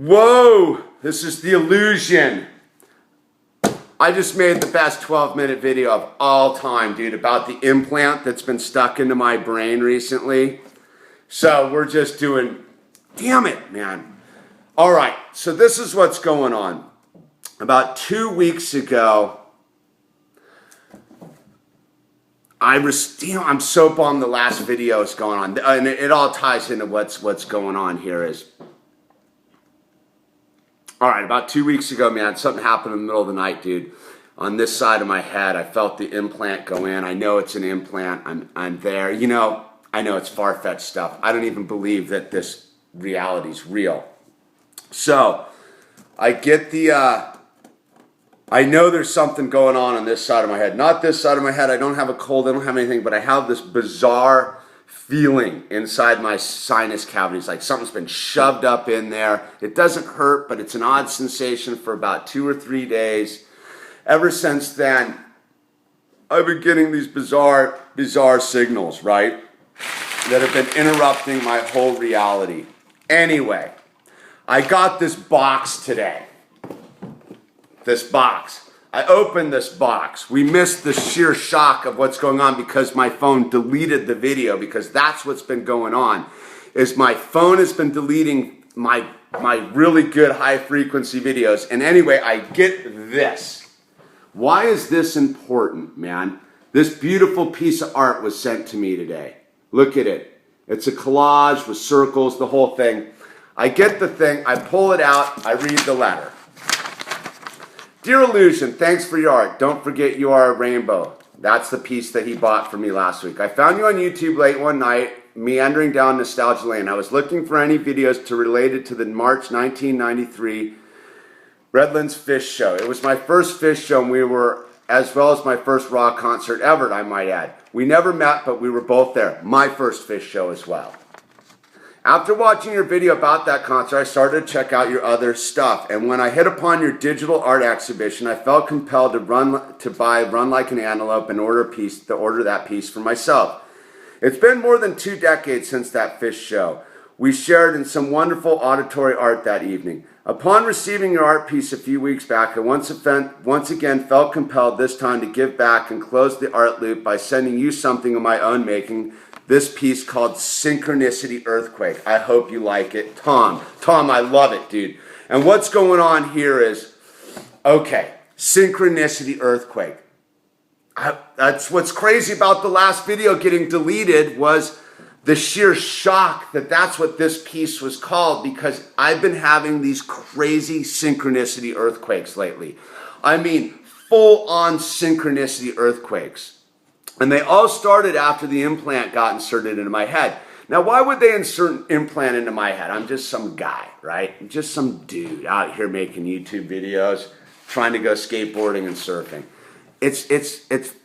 Whoa, this is the illusion. I just made the best 12-minute video of all time, dude, about the implant that's been stuck into my brain recently. So we're just doing, damn it, man. All right, so this is what's going on. About 2 weeks ago, I'm so bummed the last video is going on. And it all ties into what's going on here is, all right, about 2 weeks ago, man, something happened in the middle of the night, dude. On this side of my head, I felt the implant go in. I know it's an implant. I'm there. You know, I know it's far-fetched stuff. I don't even believe that this reality is real. So I get I know there's something going on this side of my head. Not this side of my head. I don't have a cold. I don't have anything, but I have this bizarre feeling inside my sinus cavities, like something's been shoved up in there. It doesn't hurt, but it's an odd sensation for about 2 or 3 days. Ever since then, I've been getting these bizarre signals, right? That have been interrupting my whole reality. Anyway, I got this box today. This box. I opened this box. We missed the sheer shock of what's going on because my phone deleted the video, because that's what's been going on, is my phone has been deleting my really good high frequency videos. And anyway, I get this. Why is this important, man? This beautiful piece of art was sent to me today. Look at it. It's a collage with circles, the whole thing. I get the thing, I pull it out, I read the letter. Dear Illusion, thanks for your art. Don't forget you are a rainbow. That's the piece that he bought for me last week. I found you on YouTube late one night, meandering down nostalgia lane. I was looking for any videos related to the March 1993 Redlands Fish Show. It was my first fish show, and as well as my first rock concert ever, I might add. We never met, but we were both there. My first fish show as well. After watching your video about that concert, I started to check out your other stuff. And when I hit upon your digital art exhibition, I felt compelled to buy Run Like an Antelope and order that piece for myself. It's been more than 2 decades since that fish show. We shared in some wonderful auditory art that evening. Upon receiving your art piece a few weeks back, I once again felt compelled this time to give back and close the art loop by sending you something of my own making. This piece called Synchronicity Earthquake. I hope you like it. Tom, I love it, dude. And what's going on here is, okay, Synchronicity Earthquake. That's what's crazy about the last video getting deleted, was the sheer shock that that's what this piece was called, because I've been having these crazy synchronicity earthquakes lately. I mean, full-on synchronicity earthquakes. And they all started after the implant got inserted into my head. Now, why would they insert an implant into my head? I'm just some guy, right? I'm just some dude out here making YouTube videos, trying to go skateboarding and surfing. It's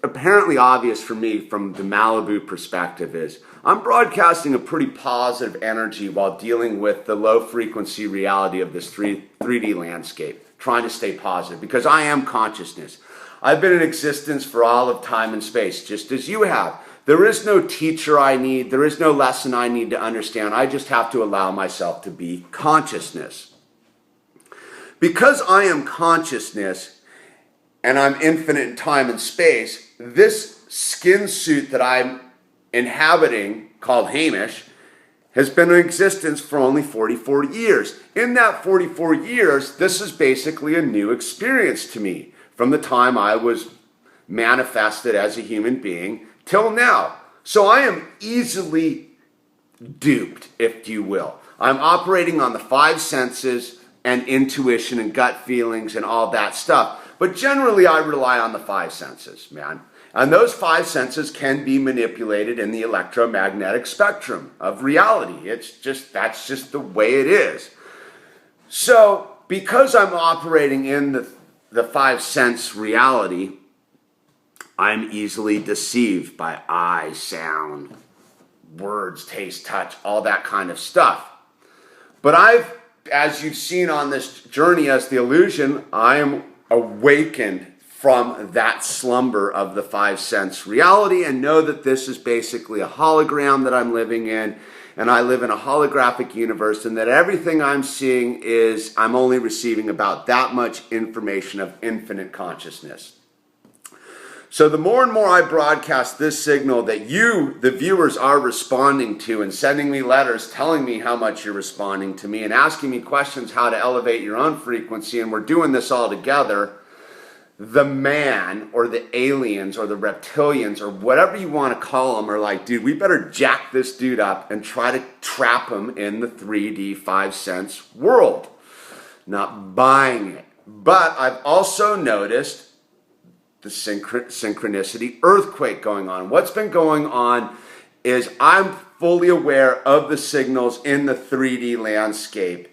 apparently obvious for me from the Malibu perspective is I'm broadcasting a pretty positive energy while dealing with the low frequency reality of this 3D landscape, trying to stay positive because I am consciousness. I've been in existence for all of time and space, just as you have. There is no teacher I need. There is no lesson I need to understand. I just have to allow myself to be consciousness. Because I am consciousness and I'm infinite in time and space, this skin suit that I'm inhabiting, called Hamish, has been in existence for only 44 years. In that 44 years, this is basically a new experience to me. From the time I was manifested as a human being till now. So I am easily duped, if you will. I'm operating on the 5 senses and intuition and gut feelings and all that stuff. But generally I rely on the 5 senses, man. And those 5 senses can be manipulated in the electromagnetic spectrum of reality. That's just the way it is. So because I'm operating in the 5 sense reality, I'm easily deceived by eye, sound, words, taste, touch, all that kind of stuff. But as you've seen on this journey as the illusion, I am awakened from that slumber of the 5 sense reality and know that this is basically a hologram that I'm living in, and I live in a holographic universe, and that everything I'm seeing is I'm only receiving about that much information of infinite consciousness. So the more and more I broadcast this signal that you, the viewers, are responding to and sending me letters telling me how much you're responding to me and asking me questions how to elevate your own frequency, and we're doing this all together, the man or the aliens or the reptilians or whatever you want to call them are like, dude, we better jack this dude up and try to trap him in the 3D 5 cents world. Not buying it. But I've also noticed the synchronicity earthquake going on. What's been going on is I'm fully aware of the signals in the 3D landscape,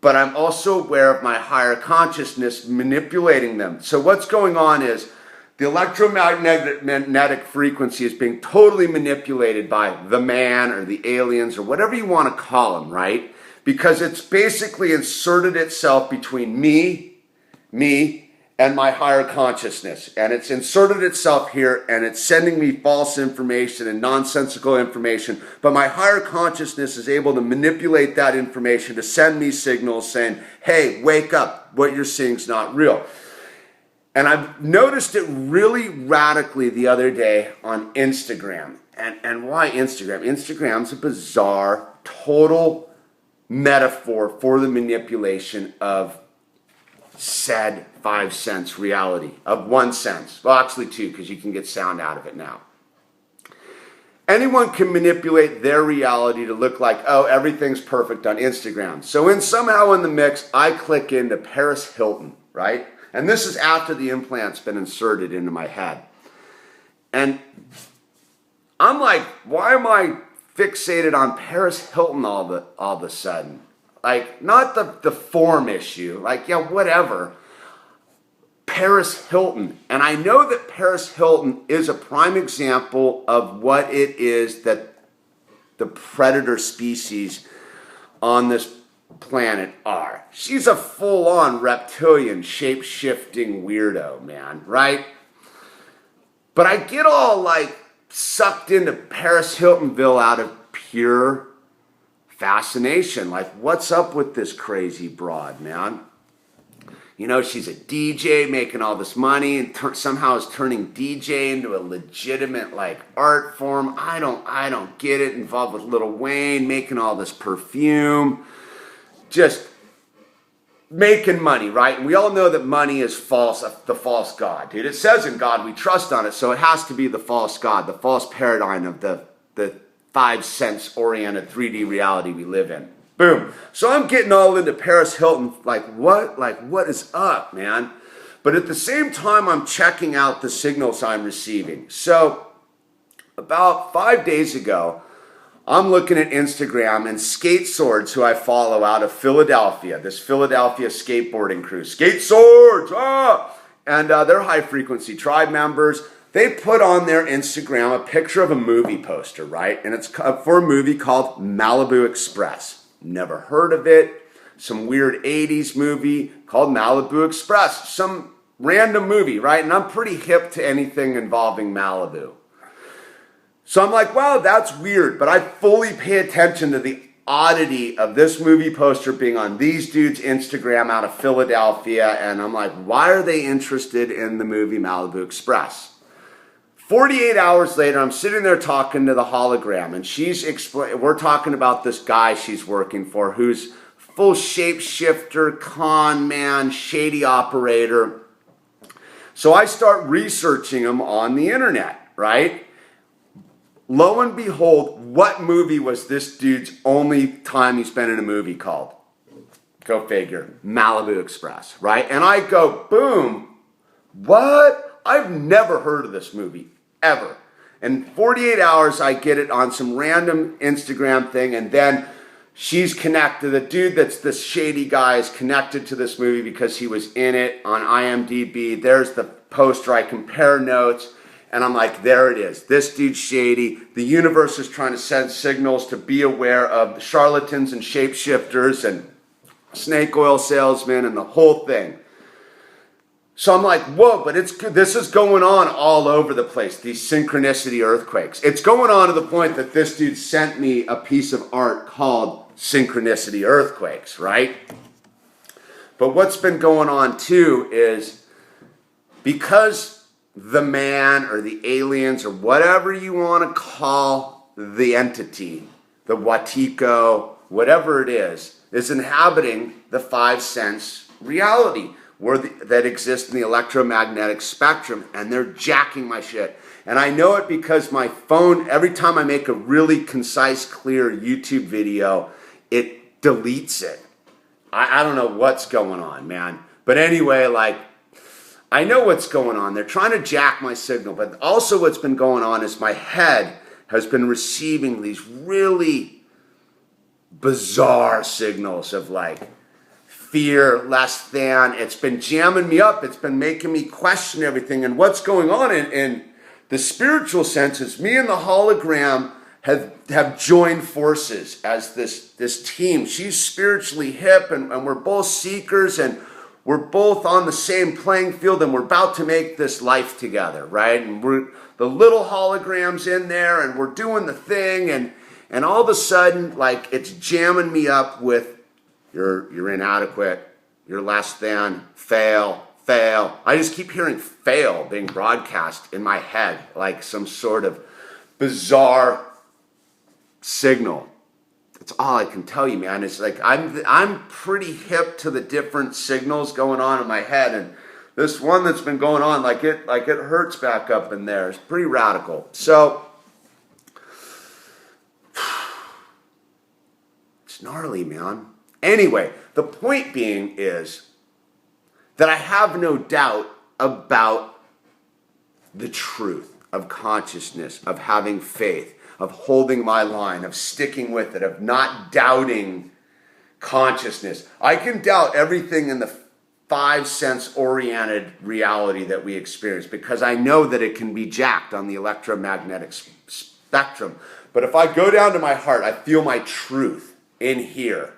but I'm also aware of my higher consciousness manipulating them. So what's going on is the electromagnetic frequency is being totally manipulated by the man or the aliens or whatever you want to call them, right? Because it's basically inserted itself between me, and my higher consciousness. And it's inserted itself here, and it's sending me false information and nonsensical information. But my higher consciousness is able to manipulate that information to send me signals saying, hey, wake up, what you're seeing is not real. And I've noticed it really radically the other day on Instagram. And why Instagram? Instagram's a bizarre, total metaphor for the manipulation of said 5 cents reality, of 1 cent. Well, actually 2, because you can get sound out of it now. Anyone can manipulate their reality to look like, oh, everything's perfect on Instagram. So somehow in the mix, I click into Paris Hilton, right? And this is after the implant's been inserted into my head. And I'm like, why am I fixated on Paris Hilton all of a sudden? Like, not the form issue. Like, yeah, whatever. Paris Hilton. And I know that Paris Hilton is a prime example of what it is that the predator species on this planet are. She's a full-on reptilian, shape-shifting weirdo, man, right? But I get all, like, sucked into Paris Hiltonville out of pure fascination. Like, what's up with this crazy broad, man? You know, she's a DJ making all this money and somehow is turning DJ into a legitimate, like, art form. I don't get it. Involved with Lil Wayne, making all this perfume. Just making money, right? And we all know that money is false, the false god, dude. It says in God we trust on it, so it has to be the false god, the false paradigm of the 5 cents oriented 3D reality we live in. Boom. So I'm getting all into Paris Hilton, like what is up, man? But at the same time, I'm checking out the signals I'm receiving. So about 5 days ago, I'm looking at Instagram, and Skate Swords, who I follow out of Philadelphia, this Philadelphia skateboarding crew, Skate Swords, and they're high frequency tribe members. They put on their Instagram a picture of a movie poster, right? And it's for a movie called Malibu Express. Never heard of it. Some weird 80s movie called Malibu Express. Some random movie, right? And I'm pretty hip to anything involving Malibu. So I'm like, wow, that's weird. But I fully pay attention to the oddity of this movie poster being on these dudes' Instagram out of Philadelphia. And I'm like, why are they interested in the movie Malibu Express? 48 hours later, I'm sitting there talking to the hologram, and we're talking about this guy she's working for who's full shapeshifter, con man, shady operator. So I start researching him on the internet, right? Lo and behold, what movie was this dude's only time he spent in a movie called? Go figure. Malibu Express, right? And I go, boom, what? I've never heard of this movie, ever. In 48 hours, I get it on some random Instagram thing, and then she's connected. The dude that's this shady guy is connected to this movie because he was in it on IMDb. There's the poster. I compare notes, and I'm like, there it is. This dude's shady. The universe is trying to send signals to be aware of the charlatans and shapeshifters and snake oil salesmen and the whole thing. So I'm like, whoa, but this is going on all over the place, these synchronicity earthquakes. It's going on to the point that this dude sent me a piece of art called Synchronicity Earthquakes, right? But what's been going on too is because the man or the aliens or whatever you want to call the entity, the Watiko, whatever it is inhabiting the five sense reality that exists in the electromagnetic spectrum, and they're jacking my shit. And I know it because my phone, every time I make a really concise, clear YouTube video, it deletes it. I don't know what's going on, man. But anyway, like, I know what's going on. They're trying to jack my signal, but also what's been going on is my head has been receiving these really bizarre signals of like fear, less than. It's been jamming me up. It's been making me question everything. And what's going on in the spiritual sense is me and the hologram have joined forces as this team. She's spiritually hip, and we're both seekers, and we're both on the same playing field, and we're about to make this life together, right? And we're the little holograms in there, and we're doing the thing, and all of a sudden, like, it's jamming me up with you're inadequate, you're less than, fail. I just keep hearing fail being broadcast in my head, like some sort of bizarre signal. That's all I can tell you, man. It's like I'm pretty hip to the different signals going on in my head, and this one that's been going on, like it hurts back up in there. It's pretty radical. So it's gnarly, man. Anyway, the point being is that I have no doubt about the truth of consciousness, of having faith, of holding my line, of sticking with it, of not doubting consciousness. I can doubt everything in the five sense oriented reality that we experience because I know that it can be jacked on the electromagnetic spectrum. But if I go down to my heart, I feel my truth in here.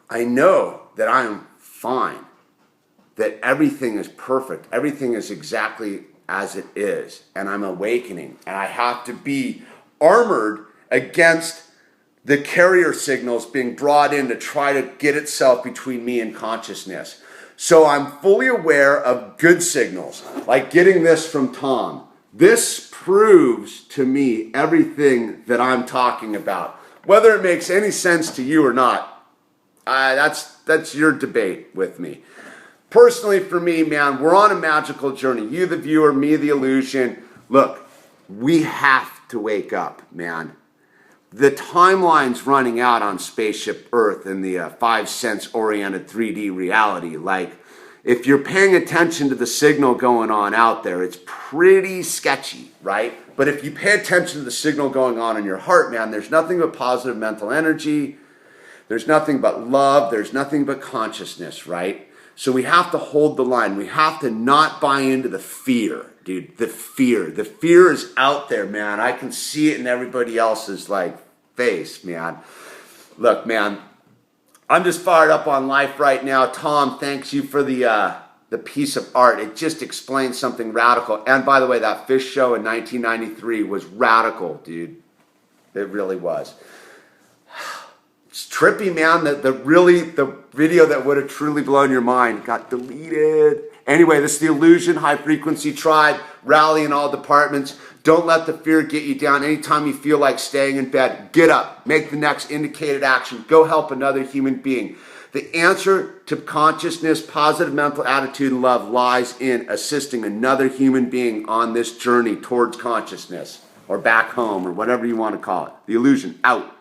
I know that I'm fine, that everything is perfect, everything is exactly as it is, and I'm awakening, and I have to be armored against the carrier signals being brought in to try to get itself between me and consciousness. So I'm fully aware of good signals, like getting this from Tom. This proves to me everything that I'm talking about. Whether it makes any sense to you or not, that's your debate with me. Personally, for me, man, we're on a magical journey. You, the viewer, me, the illusion. Look, we have to wake up, man. The timeline's running out on Spaceship Earth in the five sense oriented 3D reality. Like, if you're paying attention to the signal going on out there, it's pretty sketchy, right? But if you pay attention to the signal going on in your heart, man, there's nothing but positive mental energy. There's nothing but love. There's nothing but consciousness, right? So we have to hold the line. We have to not buy into the fear, dude. The fear. The fear is out there, man. I can see it in everybody else's, like, face, man. Look, man, I'm just fired up on life right now. Tom, thanks you for the piece of art. It just explains something radical. And by the way, that fish show in 1993 was radical, dude. It really was. It's trippy, man. The video that would have truly blown your mind got deleted. Anyway, this is the Illusion High Frequency Tribe. Rally in all departments. Don't let the fear get you down. Anytime you feel like staying in bed, get up. Make the next indicated action. Go help another human being. The answer to consciousness, positive mental attitude, and love lies in assisting another human being on this journey towards consciousness or back home or whatever you want to call it. The Illusion out.